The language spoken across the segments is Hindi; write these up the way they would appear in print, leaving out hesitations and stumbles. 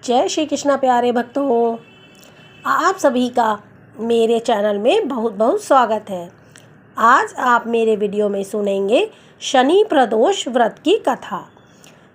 जय श्री कृष्णा प्यारे भक्तों, आप सभी का मेरे चैनल में बहुत बहुत स्वागत है। आज आप मेरे वीडियो में सुनेंगे शनि प्रदोष व्रत की कथा।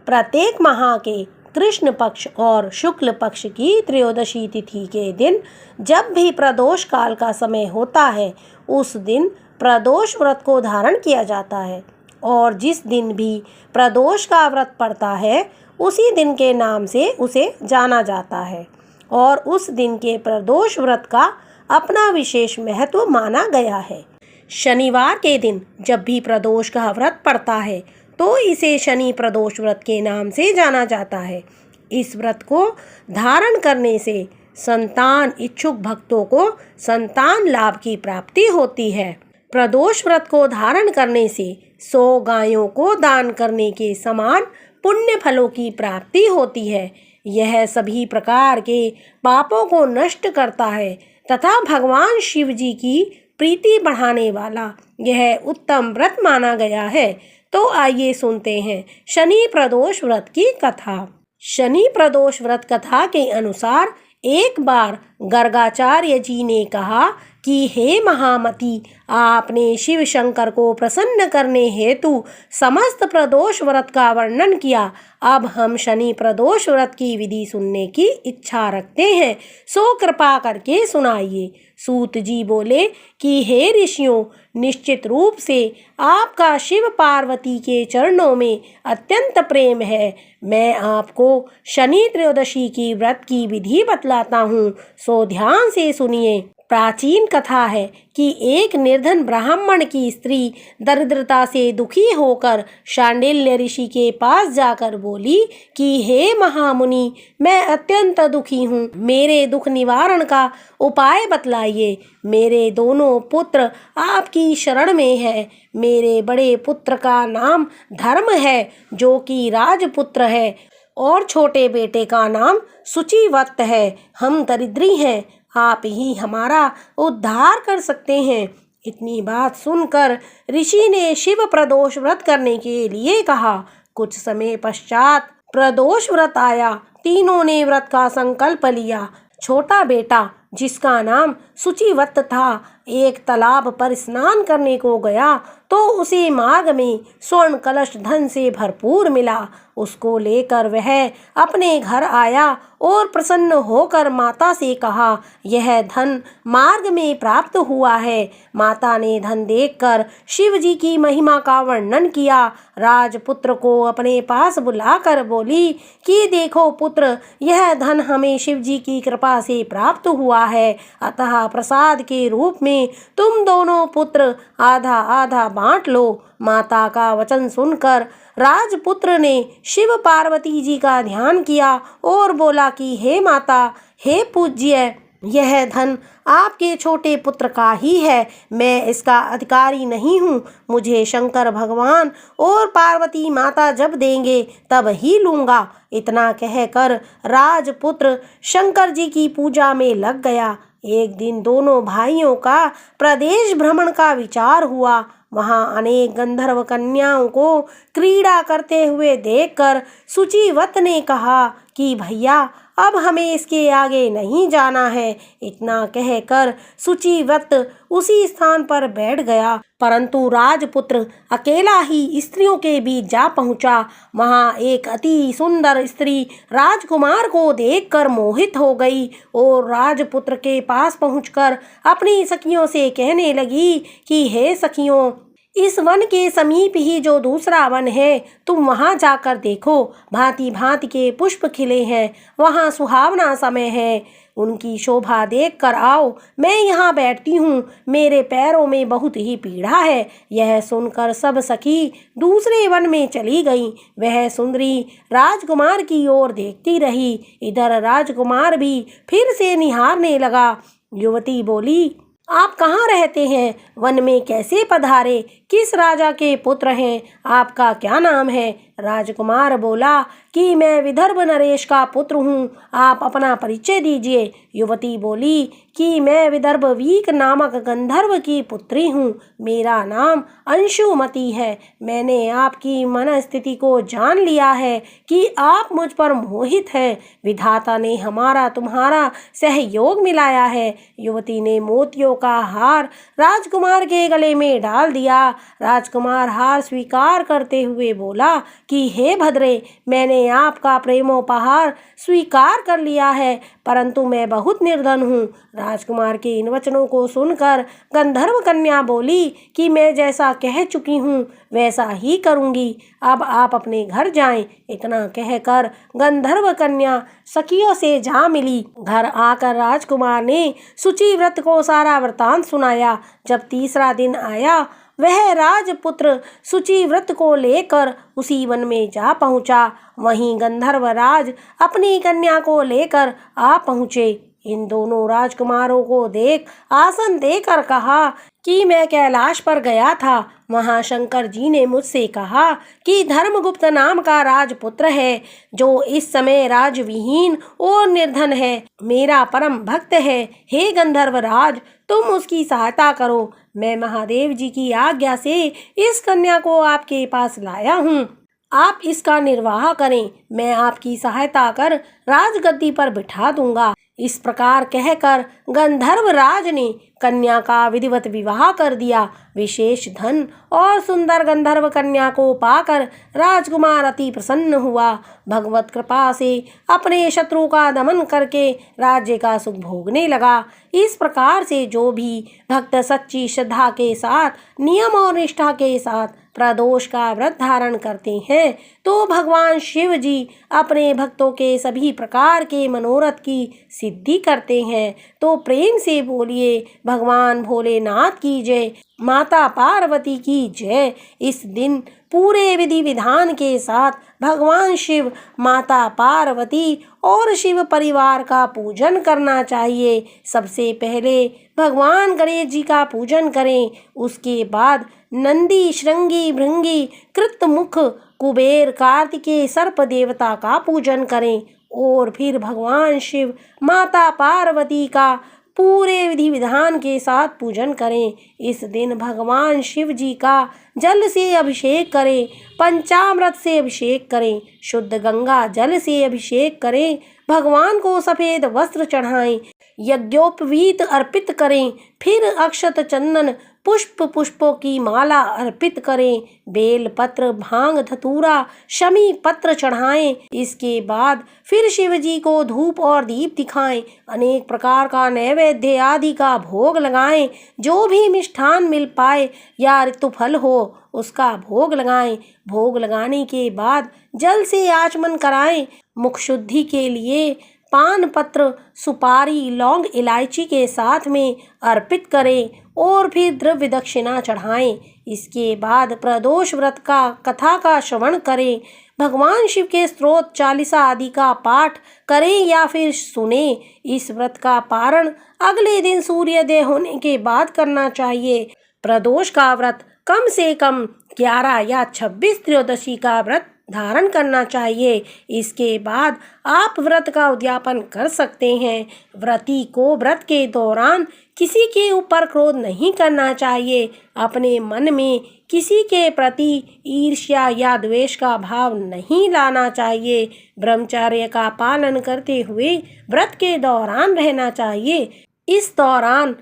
प्रत्येक माह के कृष्ण पक्ष और शुक्ल पक्ष की त्रयोदशी तिथि के दिन जब भी प्रदोष काल का समय होता है, उस दिन प्रदोष व्रत को धारण किया जाता है और जिस दिन भी प्रदोष का व्रत पड़ता है उसी दिन के नाम से उसे जाना जाता है और उस दिन के प्रदोष व्रत का अपना विशेष महत्व माना गया है। शनिवार के दिन जब भी प्रदोष का व्रत पड़ता है तो इसे शनि प्रदोष व्रत के नाम से जाना जाता है। इस व्रत को धारण करने से संतान इच्छुक भक्तों को संतान लाभ की प्राप्ति होती है। प्रदोष व्रत को धारण करने से 100 गायों को दान करने के समान पुण्य फलों की प्राप्ति होती है। यह सभी प्रकार के पापों को नष्ट करता है तथा भगवान शिव जी की प्रीति बढ़ाने वाला यह उत्तम व्रत माना गया है। तो आइए सुनते हैं शनि प्रदोष व्रत की कथा। शनि प्रदोष व्रत कथा के अनुसार एक बार गर्गाचार्य जी ने कहा कि हे महामती, आपने शिव शंकर को प्रसन्न करने हेतु समस्त प्रदोष व्रत का वर्णन किया। अब हम शनि प्रदोष व्रत की विधि सुनने की इच्छा रखते हैं, सो कृपा करके सुनाइए। सूत जी बोले कि हे ऋषियों, निश्चित रूप से आपका शिव पार्वती के चरणों में अत्यंत प्रेम है। मैं आपको शनि त्रयोदशी की व्रत की विधि बतलाता हूँ, सो ध्यान से सुनिए। प्राचीन कथा है कि एक निर्धन ब्राह्मण की स्त्री दरिद्रता से दुखी होकर शांडिल्य ऋषि के पास जाकर बोली कि हे महामुनि, मैं अत्यंत दुखी हूँ, मेरे दुख निवारण का उपाय बतलाइए। मेरे दोनों पुत्र आपकी शरण में है। मेरे बड़े पुत्र का नाम धर्म है जो कि राजपुत्र है और छोटे बेटे का नाम शुचिवत है। हम दरिद्री हैं, आप ही हमारा उद्धार कर सकते हैं। इतनी बात सुनकर ऋषि ने शिव प्रदोष व्रत करने के लिए कहा। कुछ समय पश्चात प्रदोष व्रत आया। तीनों ने व्रत का संकल्प लिया। छोटा बेटा, जिसका नाम शुचिवत था, एक तालाब पर स्नान करने को गया तो उसे मार्ग में स्वर्ण कलश धन से भरपूर मिला। उसको लेकर वह अपने घर आया और प्रसन्न होकर माता से कहा, यह धन मार्ग में प्राप्त हुआ है। माता ने धन देखकर शिव जी की महिमा का वर्णन किया। राजपुत्र को अपने पास बुलाकर बोली कि देखो पुत्र, यह धन हमें शिव जी की कृपा से प्राप्त हुआ है, अतः प्रसाद के रूप में तुम दोनों पुत्र आधा आधा बांट लो। माता का वचन सुनकर राजपुत्र ने शिव पार्वती जी का ध्यान किया और बोला कि हे माता, हे पूज्य, यह धन आपके छोटे पुत्र का ही है। मैं इसका अधिकारी नहीं हूँ। मुझे शंकर भगवान और पार्वती माता जब देंगे तब ही लूँगा। इतना कहकर राजपुत्र शंकर जी की पूजा में लग गया। एक दिन दोनों भाइयों का प्रदेश भ्रमण का विचार हुआ। वहाँ अनेक गंधर्व कन्याओं को क्रीड़ा करते हुए देखकर शुचिवत ने कहा कि भैया, अब हमें इसके आगे नहीं जाना है। इतना कहकर शुचिवत उसी स्थान पर बैठ गया, परंतु राजपुत्र अकेला ही स्त्रियों के बीच जा पहुंचा। वहां एक अति सुंदर स्त्री राजकुमार को देखकर मोहित हो गई और राजपुत्र के पास पहुंचकर अपनी सखियों से कहने लगी कि हे सखियों, इस वन के समीप ही जो दूसरा वन है, तुम वहां जाकर देखो। भांति भांति के पुष्प खिले हैं, वहां सुहावना समय है, उनकी शोभा देख कर आओ। मैं यहाँ बैठती हूँ, मेरे पैरों में बहुत ही पीड़ा है। यह सुनकर सब सखी दूसरे वन में चली गईं। वह सुंदरी राजकुमार की ओर देखती रही। इधर राजकुमार भी फिर से निहारने लगा। युवती बोली, आप कहाँ रहते हैं? वन में कैसे पधारे? किस राजा के पुत्र हैं? आपका क्या नाम है? राजकुमार बोला कि मैं विदर्भ नरेश का पुत्र हूँ, आप अपना परिचय दीजिए। युवती बोली कि मैं विदर्भ वीक नामक गंधर्व की पुत्री हूँ, मेरा नाम अंशुमती है। मैंने आपकी मनस्थिति को जान लिया है कि आप मुझ पर मोहित हैं। विधाता ने हमारा तुम्हारा सहयोग मिलाया है। युवती ने मोतियों का हार राजकुमार के गले में डाल दिया। राजकुमार हार स्वीकार करते हुए बोला कि हे भद्रे, मैंने आपका प्रेमोपहार स्वीकार कर लिया है, परंतु मैं बहुत निर्धन हूँ। राजकुमार के इन वचनों को सुनकर गंधर्व कन्या बोली कि मैं जैसा कह चुकी हूँ वैसा ही करूँगी, अब आप अपने घर जाएं। इतना कहकर गंधर्व कन्या सखियों से जा मिली। घर आकर राजकुमार ने शुचि व्रत को सारा वृतांत सुनाया। जब तीसरा दिन आया, वह राजपुत्र शुचि व्रत को लेकर उसी वन में जा पहुंचा। वहीं गंधर्व राज अपनी कन्या को लेकर आ पहुँचे। इन दोनों राजकुमारों को देख आसन देकर कहा कि मैं कैलाश पर गया था। वहाँ शंकर जी ने मुझसे कहा कि धर्मगुप्त नाम का राजपुत्र है, जो इस समय राजविहीन और निर्धन है, मेरा परम भक्त है। हे गंधर्व राज, तुम उसकी सहायता करो। मैं महादेव जी की आज्ञा से इस कन्या को आपके पास लाया हूँ, आप इसका निर्वाह करें, मैं आपकी सहायता कर राजगद्दी पर बिठा दूंगा। इस प्रकार कहकर गंधर्व राज ने कन्या का विधिवत विवाह कर दिया। विशेष धन और सुंदर गंधर्व कन्या को पाकर राजकुमार अति प्रसन्न हुआ। भगवत कृपा से अपने शत्रु का दमन करके राज्य का सुख भोगने लगा। इस प्रकार से जो भी भक्त सच्ची श्रद्धा के साथ, नियम और निष्ठा के साथ प्रदोष का व्रत धारण करते हैं, तो भगवान शिव जी अपने भक्तों के सभी प्रकार के मनोरथ की सिद्धि करते हैं। तो प्रेम से बोलिए भगवान भोलेनाथ की जय, माता पार्वती की जय। इस दिन पूरे विधि विधान के साथ भगवान शिव, माता पार्वती और शिव परिवार का पूजन करना चाहिए। सबसे पहले भगवान गणेश जी का पूजन करें, उसके बाद नंदी, श्रृंगी, भृंगी, कृतमुख, कुबेर, कार्तिकेय सर्प देवता का पूजन करें और फिर भगवान शिव, माता पार्वती का पूरे विधि विधान के साथ पूजन करें। इस दिन भगवान शिव जी का जल से अभिषेक करें, पंचामृत से अभिषेक करें, शुद्ध गंगा जल से अभिषेक करें, भगवान को सफ़ेद वस्त्र चढ़ाएं, यज्ञोपवीत अर्पित करें, फिर अक्षत, चंदन, पुष्पों की माला अर्पित करें, बेल पत्र, भांग, धतूरा, शमी पत्र चढ़ाएं। इसके बाद फिर शिव जी को धूप और दीप दिखाएं, अनेक प्रकार का नैवेद्य आदि का भोग लगाएं। जो भी मिष्ठान मिल पाए या ऋतुफल हो उसका भोग लगाएं। भोग लगाने के बाद जल से आचमन कराएं। मुख शुद्धि के लिए पान पत्र, सुपारी, लौंग, इलायची के साथ में अर्पित करें और फिर द्रव्य दक्षिणा चढ़ाएं। इसके बाद प्रदोष व्रत का कथा का श्रवण करें। भगवान शिव के स्तोत्र, चालीसा आदि का पाठ करें या फिर सुने। इस व्रत का पारण अगले दिन सूर्योदय होने के बाद करना चाहिए। प्रदोष का व्रत कम से कम 11 या 26 त्रयोदशी का व्रत धारण करना चाहिए। इसके बाद आप व्रत का उद्यापन कर सकते हैं। व्रती को व्रत के दौरान किसी के ऊपर क्रोध नहीं करना चाहिए। अपने मन में किसी के प्रति ईर्ष्या या द्वेष का भाव नहीं लाना चाहिए। ब्रह्मचर्य का पालन करते हुए व्रत के दौरान रहना चाहिए। इस दौरान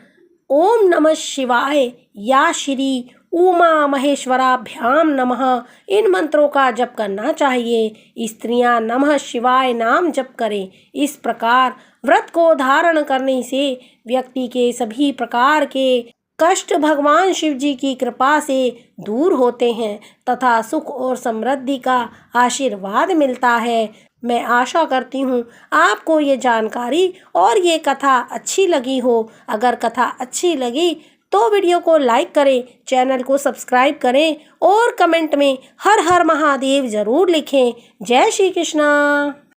ओम नमः शिवाय या श्री उमा महेश्वराभ्याम नमः इन मंत्रों का जप करना चाहिए। स्त्रियां नमः शिवाय नाम जप करें। इस प्रकार व्रत को धारण करने से व्यक्ति के सभी प्रकार के कष्ट भगवान शिव जी की कृपा से दूर होते हैं तथा सुख और समृद्धि का आशीर्वाद मिलता है। मैं आशा करती हूँ आपको ये जानकारी और ये कथा अच्छी लगी हो। अगर कथा अच्छी लगी तो वीडियो को लाइक करें, चैनल को सब्सक्राइब करें और कमेंट में हर हर महादेव ज़रूर लिखें। जय श्री कृष्णा।